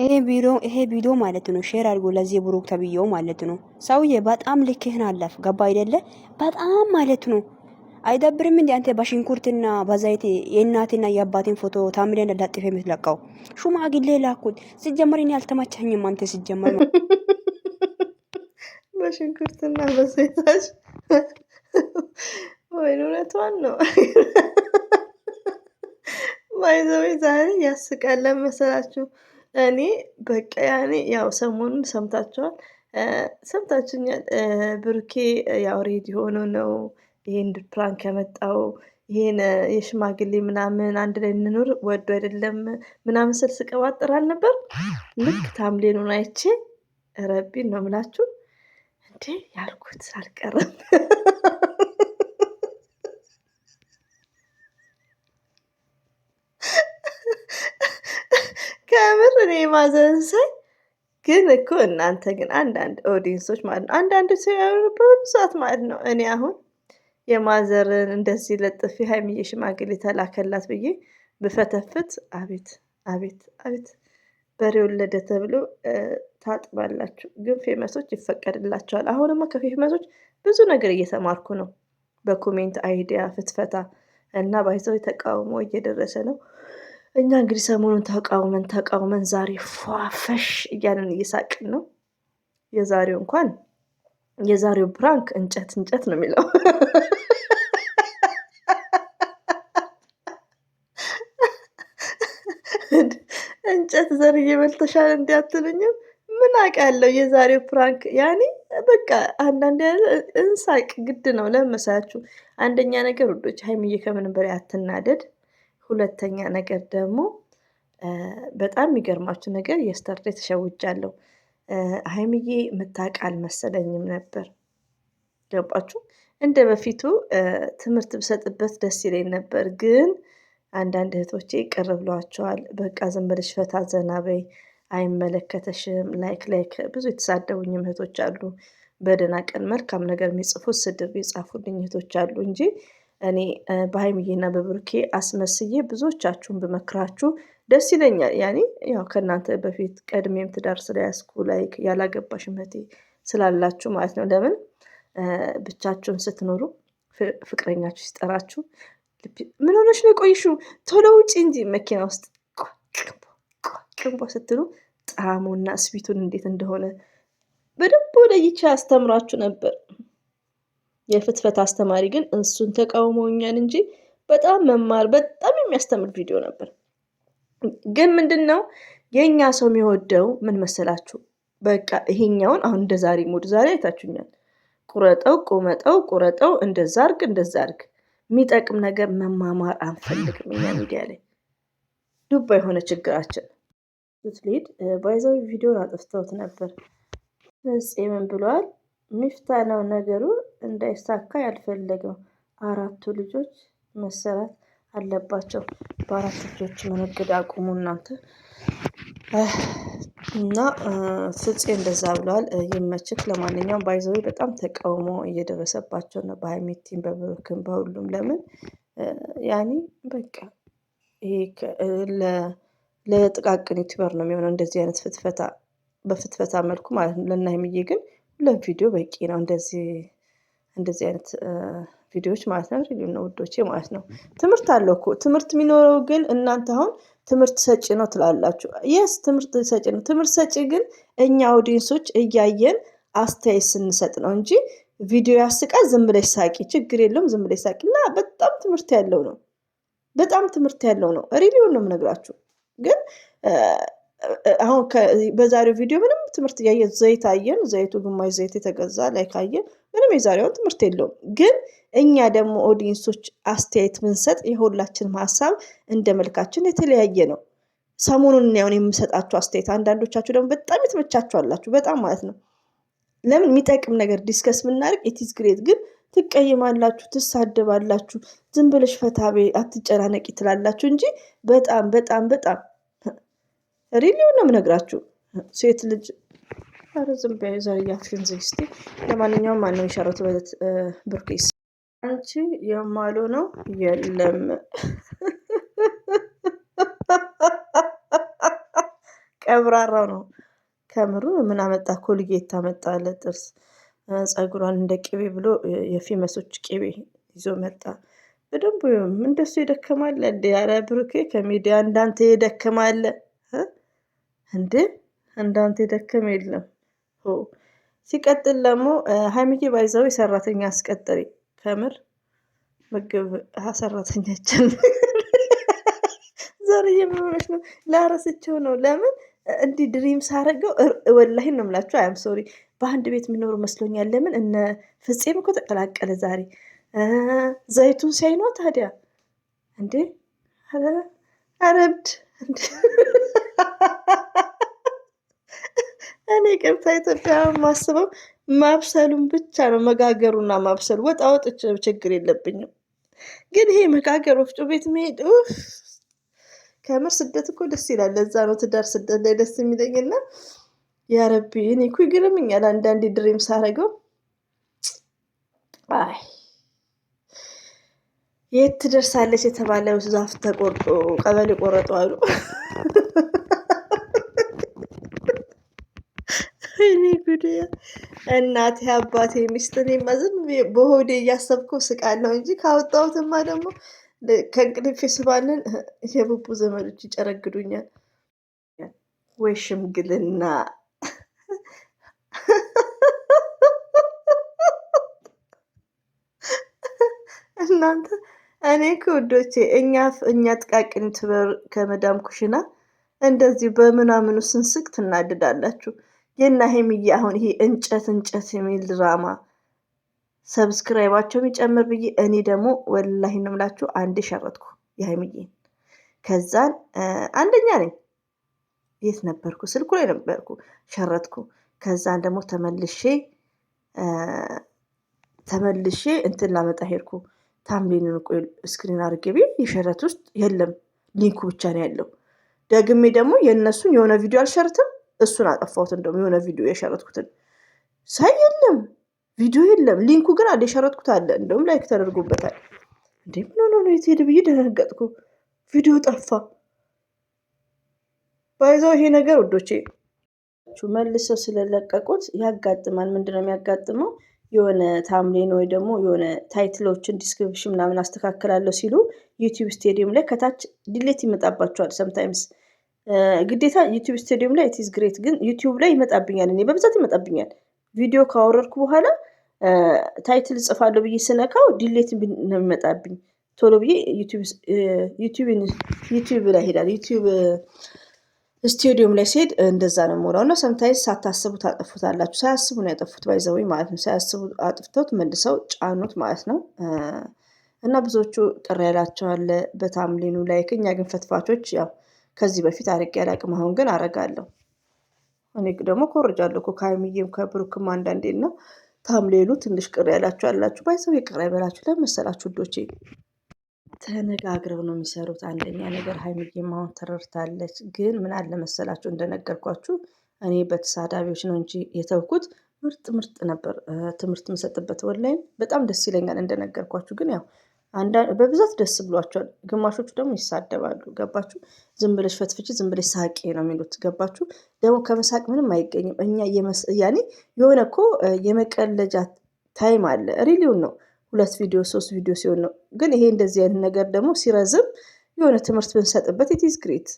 ይሄ ቪዲዮ ማለት ነው ሼር አድርጎ ለዚህ ብሩክ ተብዬው ማለት ነው። ሰውዬ በጣም ልክህን አለፍ። ገባ አይደለ? በጣም ማለት ነው። አይደብርም እንዴ አንተ በሽንኩርትና በዘይት የእናትና የአባቴን ፎቶ ታምሌን ለጥፈ የምትለቀው? ሹማግሌ ላኩት። ሲጀመር እኔ አልተመቸኝም። አንተ ሲጀመር በሽንኩርትና በዘይታች ወይ እውነቷን ነው። ባይዘው ዛሬ ያስቃል መሰላችሁ። እኔ በቃ ያኔ ያው ሰሞኑን ሰምታችሁኛል። ብሩኬ ያው ሬዲ ሆኖ ነው ይሄን ፕራንክ ያመጣው። ይሄን የሽማግሌ ምናምን አንድ ላይ እንኑር ወዶ አይደለም ምናምን ስል ስቀባጥር አልነበር? ልክ ታምሌኑን አይቼ ረቢን ነው ምላችሁ እንዴ ያልኩት አልቀረም። ከምር እኔ ማዘን ሳይ ግን እኮ እናንተ ግን አንዳንድ ኦዲየንሶች ማለት ነው አንዳንድ ሰው በብዛት ማለት ነው። እኔ አሁን የማዘርን እንደዚህ ለጥፊ ሀይሚዬ ሽማግሌ ተላከላት ብዬ ብፈተፍት አቤት አቤት አቤት በሬ ወለደ ተብሎ ታጥባላችሁ። ግን ፌመሶች ይፈቀድላቸዋል። አሁንማ ከፌመሶች ብዙ ነገር እየተማርኩ ነው። በኮሜንት አይዲያ ፍትፈታ እና ባይዘው ተቃውሞ እየደረሰ ነው። እኛ እንግዲህ ሰሞኑን ተቃውመን ዛሬ ፏፈሽ እያለን እየሳቅን ነው። የዛሬው ፕራንክ እንጨት እንጨት ነው የሚለው። እንጨት ዘር እየበልተሻል እንዲያትሉኝም ምን አውቃለሁ። የዛሬው ፕራንክ ያኔ በቃ አንዳንድ እንሳቅ ግድ ነው። ለመሳያችሁ አንደኛ ነገር ውዶች ሀይሚዬ ከምንም በላይ አትናደድ። ሁለተኛ ነገር ደግሞ በጣም የሚገርማችሁ ነገር የስተርዴ ተሸውጃለሁ። ሀይሚዬ የምታውቅ አልመሰለኝም ነበር። ገባችሁ? እንደ በፊቱ ትምህርት ብሰጥበት ደስ ይለኝ ነበር፣ ግን አንዳንድ እህቶቼ ቅር ብሏቸዋል። በቃ ዝም ብለሽ ፈታ ዘና በይ አይመለከተሽም። ላይክ ብዙ የተሳደቡኝም እህቶች አሉ። በደህና ቀን መልካም ነገር የሚጽፉት ስድብ የጻፉልኝ እህቶች አሉ እንጂ እኔ በሀይሚዬና በብሩኬ አስመስዬ ብዙዎቻችሁን ብመክራችሁ ደስ ይለኛል። ያኔ ያው ከእናንተ በፊት ቀድሜም ትዳር ስለያዝኩ ላይክ ያላገባሽ እህቴ ስላላችሁ ማለት ነው። ለምን ብቻችሁን ስትኖሩ ፍቅረኛችሁ ሲጠራችሁ ምን ሆነሽ ነው የቆይሽው? ቶሎ ውጪ እንጂ መኪና ውስጥ ቅንቧ ስትሉ ጣዕሙና ስቢቱን እንዴት እንደሆነ በደንብ ለይቼ አስተምራችሁ ነበር። የፍትፈት አስተማሪ ግን እሱን ተቃውሞኛል እንጂ በጣም የሚያስተምር ቪዲዮ ነበር። ግን ምንድነው የኛ ሰው የሚወደው ምን መሰላችሁ? በቃ ይሄኛውን አሁን እንደ ዛሬ ሙድ ዛሬ አይታችሁኛል። ቁረጠው ቁመጠው ቁረጠው እንደዛ አርግ የሚጠቅም ነገር መማማር አንፈልግም። እኛ ሚዲያ ላይ ዱባ የሆነ ችግራችን ስትሊድ ባይዛዊ ቪዲዮን አጥፍተውት ነበር። ምን ብለዋል? ሚፍታ ነው ነገሩ እንዳይሳካ ያልፈለገው። 4 ልጆች መሰራት አለባቸው። በ4 ልጆች መነገድ አቁሙ እናንተ እና ፍፄ እንደዛ ብለዋል። ይመችክ። ለማንኛውም ባይዘው በጣም ተቃውሞ እየደረሰባቸው ነው፣ በሀይሚቲም በብሩክም በሁሉም። ለምን ያኔ በቃ ይሄ ለጥቃቅን ዩቲዩበር ነው የሚሆነው እንደዚህ አይነት ፍትፈታ በፍትፈታ መልኩ ማለት ነው። ለእነ ሀይሚዬ ግን ሁለት ቪዲዮ በቂ ነው። እንደዚህ አይነት ቪዲዮዎች ማለት ነው ሪሊ ነው ውዶቼ ማለት ነው። ትምህርት አለው እኮ ትምህርት የሚኖረው ግን እናንተ አሁን ትምህርት ሰጪ ነው ትላላችሁ። የስ ትምህርት ሰጪ ነው። ትምህርት ሰጪ ግን እኛ ኦዲየንሶች እያየን አስተያየት ስንሰጥ ነው እንጂ ቪዲዮ ያስቃል ዝም ብለሽ ሳቂ ችግር የለውም ዝም ብለሽ ሳቂ እና በጣም ትምህርት ያለው ነው። በጣም ትምህርት ያለው ነው። ሪሊውን ነው የምነግራችሁ። ግን አሁን በዛሬው ቪዲዮ ምንም ትምህርት ያየ ዘይት አየን። ዘይቱ ግማሽ ዘይት የተገዛ ላይ ካየን ምንም የዛሬውን ትምህርት የለውም። ግን እኛ ደግሞ ኦዲየንሶች አስተያየት ብንሰጥ የሁላችንም ሀሳብ እንደ መልካችን የተለያየ ነው። ሰሞኑን ያውን የምሰጣችሁ አስተያየት አንዳንዶቻችሁ ደግሞ በጣም የተመቻችሁ አላችሁ። በጣም ማለት ነው። ለምን የሚጠቅም ነገር ዲስከስ ብናደርግ ኢትስ ግሬት። ግን ትቀይማላችሁ፣ ትሳደባላችሁ፣ ዝም ብለሽ ፈታቤ አትጨናነቂ ትላላችሁ እንጂ በጣም ሪሊውን ነው የምነግራችሁ። ሴት ልጅ ኧረ ዝም በይ ዘርያፍሽን ዝግ እስቲ። ለማንኛውም ማነው የሸረቱ በለት ብርኬስ አንቺ የማሉ ነው የለም ቀብራራው ነው ከምሩ። ምን አመጣ? ኮልጌት አመጣ ለጥርስ። ፀጉሯን እንደ ቅቤ ብሎ የፌመሶች ቅቤ ይዞ መጣ። በደንብ እንደሱ የደከማለ እንዴ? ያለ ብሩኬ ከሚዲያ እንዳንተ የደከማለ እንዴ? እንዳንተ የደከመ የለም። ሲቀጥል ደግሞ ሀይሚዬ ባይዘው ሰራተኛ አስቀጥሪ። ከምር ምግብ ሰራተኛ ይቻል ዛሬ የምሆነች ነው። ላረስቸው ነው። ለምን እንዲህ ድሪም ሳረገው ወላሂ ነው የምላችሁ። አያም ሶሪ በአንድ ቤት የሚኖሩ መስሎኛል። ለምን እነ ፍፄም እኮ ተቀላቀለ ዛሬ ዘይቱን ሲያይኗ ታዲያ እንዴ አረብድ እኔ ቅርታ ኢትዮጵያ ማስበው ማብሰሉን ብቻ ነው፣ መጋገሩና ማብሰሉ። ወጣ ወጥቼ ችግር የለብኝም፣ ግን ይሄ መጋገር ወፍጮ ቤት መሄድ ከምር ስደት እኮ ደስ ይላል። ለዛ ነው ትዳር ስደት ላይ ደስ የሚለኝና ያረቢ እኔ እኮ ይገርምኛል አንዳንዴ ድሬም ሳረገው። አይ የት ትደርሳለች የተባለው ዛፍ ተቆርጦ ቀበሌ ቆረጡ አሉ። እኔ ጉድ! እናቴ አባቴ ሚስትን ዝም በሆዴ እያሰብኩ ስቃለሁ እንጂ ካወጣሁትማ ደግሞ ከእንቅልፌ ስባንን የቡቡ ዘመዶች ይጨረግዱኛል። ወይ ሽምግልና! እናንተ እኔ ከውዶቼ እኛ ጥቃቅን ትበር ከመዳም ኩሽና እንደዚህ በምናምኑ ስንስቅ ትናድዳላችሁ። የና ሄምዬ አሁን ይሄ እንጨት የሚል ድራማ ሰብስክራይባቸው የሚጨምር ብዬ እኔ ደግሞ ወላሂ ነው የምላችሁ አንዴ ሸረትኩ የሀይሚዬን። ከዛን አንደኛ ነኝ። የት ነበርኩ? ስልኩ ላይ ነበርኩ። ሸረትኩ። ከዛን ደግሞ ተመልሼ እንትን ላመጣ ሄድኩ። ታምሌንን ቆይ ስክሪን አድርጌ የሸረት ውስጥ የለም፣ ሊንኩ ብቻ ነው ያለው። ደግሜ ደግሞ የእነሱን የሆነ ቪዲዮ አልሸርትም፣ እሱን አጠፋሁት። እንደውም የሆነ ቪዲዮ የሸረትኩትን ሳይ የለም፣ ቪዲዮ የለም። ሊንኩ ግን አለ፣ የሸረትኩት አለ። እንደውም ላይክ ተደርጎበታል። እንዴ ምን ሆነ ነው? የት ሄደ ብዬ ደነገጥኩ። ቪዲዮ ጠፋ። ባይዘው ይሄ ነገር ወዶቼ መልሰው ስለለቀቁት ያጋጥማል። ምንድነው የሚያጋጥመው? የሆነ ታምሌን ወይ ደግሞ የሆነ ታይትሎችን ዲስክሪፕሽን ምናምን አስተካክላለሁ ሲሉ ዩቲዩብ ስቴዲየም ላይ ከታች ዲሌት ይመጣባቸዋል። ሰምታይምስ ግዴታ ዩቲዩብ ስቴዲየም ላይ ኢትስ ግሬት፣ ግን ዩቲዩብ ላይ ይመጣብኛል። እኔ በብዛት ይመጣብኛል። ቪዲዮ ካወረድኩ በኋላ ታይትል ጽፋለሁ ብዬ ስነካው ዲሌት ነው የሚመጣብኝ። ቶሎ ብዬ ዩቲዩብ ላይ ሄዳል። ዩቲዩብ ስቴዲየም ላይ ሲሄድ እንደዛ ነው የምውለው። እና ሰምታይምስ ሳታስቡ ታጠፉታላችሁ። ሳያስቡ ነው ያጠፉት፣ ባይዘወይ ማለት ነው። ሳያስቡ አጥፍተውት መልሰው ጫኑት ማለት ነው። እና ብዙዎቹ ቅር ያላቸዋል በታምሌኑ ላይ። እኛ ግን ፈትፋቾች ያው ከዚህ በፊት አርጌ አላቅም፣ አሁን ግን አረጋለሁ። እኔ ደግሞ ኮርጃለሁ እኮ ከሀይሚዬም ከብሩክም አንዳንዴ ነው። ታምሌኑ ትንሽ ቅር ያላችሁ አላችሁ፣ ባይዘወይ ቅር አይበላችሁ። ለመሰላችሁ ዶቼ ተነጋግረው ነው የሚሰሩት። አንደኛ ነገር ሀይሚዬም አሁን ተረድታለች። ግን ምን አለ መሰላችሁ እንደነገርኳችሁ እኔ በተሳዳቢዎች ነው እንጂ የተውኩት ምርጥ ነበር ትምህርት የምሰጥበት። ወላይም በጣም ደስ ይለኛል እንደነገርኳችሁ። ግን ያው በብዛት ደስ ብሏቸዋል። ግማሾቹ ደግሞ ይሳደባሉ። ገባችሁ? ዝም ብለሽ ፈትፍቺ፣ ዝም ብለሽ ሳቄ ነው የሚሉት። ገባችሁ? ደግሞ ከመሳቅ ምንም አይገኝም። እኛ ያኔ የሆነ እኮ የመቀለጃ ታይም አለ። ሪሊውን ነው 2 ቪዲዮ 3 ቪዲዮ ሲሆን ነው። ግን ይሄ እንደዚህ አይነት ነገር ደግሞ ሲረዝም የሆነ ትምህርት ብንሰጥበት ኢትስ ግሬት።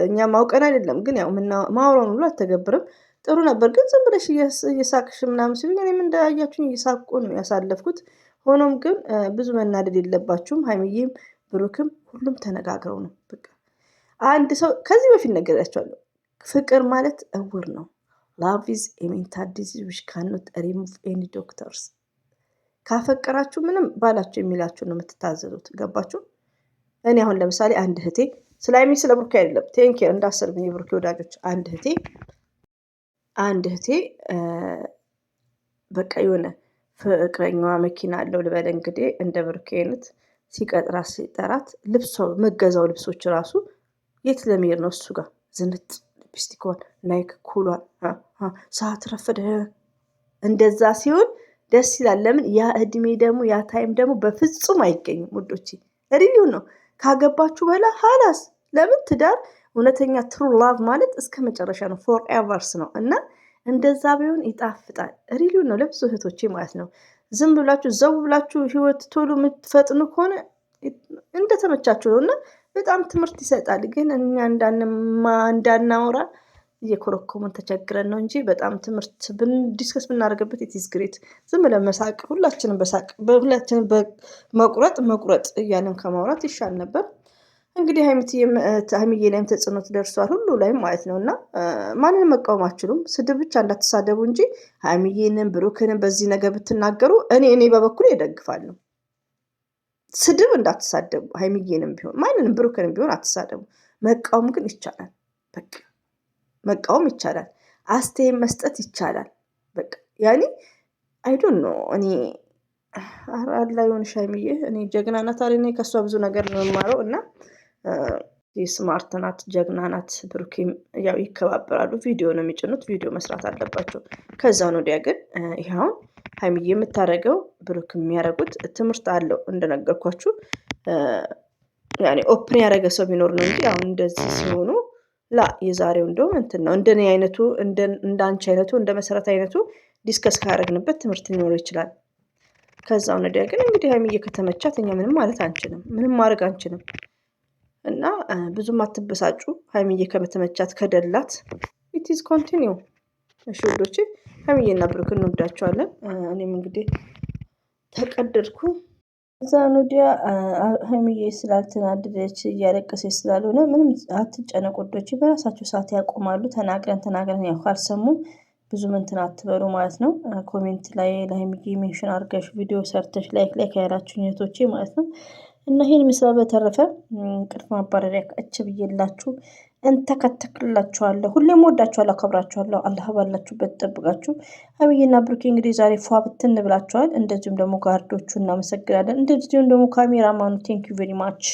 እኛ ማውቀን አይደለም፣ ግን ያው ማውራውን ሁሉ አልተገብርም። ጥሩ ነበር። ግን ዝም ብለሽ እየሳቅሽ ምናምን ሲሉኝ እኔም እንዳያችሁኝ እየሳቁ ነው ያሳለፍኩት። ሆኖም ግን ብዙ መናደድ የለባችሁም። ሀይሚዬም ብሩክም ሁሉም ተነጋግረው ነው በቃ። አንድ ሰው ከዚህ በፊት ነገራቸዋለሁ፣ ፍቅር ማለት እውር ነው። ላቭ ኢዝ ኤ ሜንታል ዲዚዝ ዊች ካኖት ሪሙቭ ኤኒ ዶክተርስ። ካፈቀራችሁ ምንም ባላችሁ የሚላችሁ ነው የምትታዘዙት። ገባችሁ? እኔ አሁን ለምሳሌ አንድ እህቴ ስለ ሀይሚ ስለ ብሩኬ አይደለም ቴንኬር እንዳሰርብኝ የብሩኬ ወዳጆች፣ አንድ እህቴ በቃ የሆነ ፍቅረኛዋ መኪና አለው ልበል እንግዲህ እንደ ብሩኬ አይነት ሲጠራት መገዛው ልብሶች ራሱ የት ለመሄድ ነው? እሱ ጋር ዝንጥ ሊፕስቲክዋን ላይክ ኩሏን ሰዓት ረፈደ። እንደዛ ሲሆን ደስ ይላል። ለምን? ያ እድሜ ደግሞ ያ ታይም ደግሞ በፍጹም አይገኝም ውዶቼ። ሪሊው ነው። ካገባችሁ በኋላ ሀላስ ለምን ትዳር እውነተኛ ትሩ ላቭ ማለት እስከ መጨረሻ ነው፣ ፎር ኤቨርስ ነው እና እንደዛ ቢሆን ይጣፍጣል። ሪሊው ነው ለብዙ እህቶቼ ማለት ነው። ዝም ብላችሁ ዘው ብላችሁ ህይወት ቶሎ የምትፈጥኑ ከሆነ እንደተመቻችሁ ነው እና በጣም ትምህርት ይሰጣል። ግን እኛ እንዳናወራ እየኮረኮመን ተቸግረን ነው እንጂ በጣም ትምህርት ዲስከስ ብናደርግበት ኢትስ ግሬት። ዝም ብለን መሳቅ፣ ሁላችንም በሳቅ በሁላችንም በመቁረጥ መቁረጥ እያለን ከማውራት ይሻል ነበር። እንግዲህ ሀይሚዬ ላይም ተጽዕኖ ደርሷል፣ ሁሉ ላይም ማለት ነው እና ማንንም መቃወም አችሉም። ስድብ ብቻ እንዳትሳደቡ እንጂ ሀይሚዬንም ብሩክንም በዚህ ነገር ብትናገሩ እኔ በበኩል እደግፋለሁ። ስድብ እንዳትሳደቡ፣ ሀይሚዬንም ቢሆን ማንንም ብሩክንም ቢሆን አትሳደቡ። መቃወም ግን ይቻላል። በቃ መቃወም ይቻላል፣ አስተያየት መስጠት ይቻላል። በቃ ያኔ አይዶን ነው እኔ አላ የሆነ ሀይሚዬ እኔ ጀግና ናት አለ። እኔ ከእሷ ብዙ ነገር ነው የምማረው እና ስማርት ናት፣ ጀግና ናት። ብሩኬም ያው ይከባበራሉ። ቪዲዮ ነው የሚጭኑት፣ ቪዲዮ መስራት አለባቸው። ከዛውን ወዲያ ግን ይሄ አሁን ሀይሚዬ የምታደርገው ብሩክ የሚያደርጉት ትምህርት አለው እንደነገርኳችሁ። ያኔ ኦፕን ያደረገ ሰው ቢኖር ነው እንጂ አሁን እንደዚህ ሲሆኑ የዛሬው እንደውም እንትን ነው። እንደኔ አይነቱ እንደ አንቺ አይነቱ እንደ መሰረት አይነቱ ዲስከስ ካደረግንበት ትምህርት ሊኖር ይችላል። ከዛውን ወዲያ ግን እንግዲህ ሀይሚዬ ከተመቻት እኛ ምንም ማለት አንችልም፣ ምንም ማድረግ አንችልም። እና ብዙም አትበሳጩ። ሀይሚዬ ከተመቻት ከደላት ኢትዝ ኮንቲኒው። እሺ ውዶቼ ሀይሚዬና ብሩክ እንወዳቸዋለን። እኔም እንግዲህ ተቀደድኩ። እዛን ወዲያ ሀይሚዬ ስላልተናደደች እያለቀሰች ስላልሆነ ምንም አትጨነቁ ውዶቼ፣ በራሳቸው ሰዓት ያቆማሉ። ተናግረን ያው ካልሰሙ ብዙ እንትን አትበሉ ማለት ነው። ኮሜንት ላይ ለሀይሚዬ ሜንሽን አድርገሽ ቪዲዮ ሰርተሽ ላይክ ያላችሁ እህቶቼ ማለት ነው። እና ይህን ምስላ በተረፈ እንቅልፍ ማባረሪያ እች ብዬላችሁ እንተከተክላችኋለሁ። ሁሌም ወዳችኋለሁ፣ አከብራችኋለሁ። አላህ ባላችሁበት ጠብቃችሁ። ሀይሚዬና ብሩኬ እንግዲህ ዛሬ ፏ ብትን ብላችኋል። እንደዚሁም ደግሞ ጋርዶቹ እናመሰግናለን። እንደዚሁም ደግሞ ካሜራማኑ ቴንክ ዩ ቬሪ ማች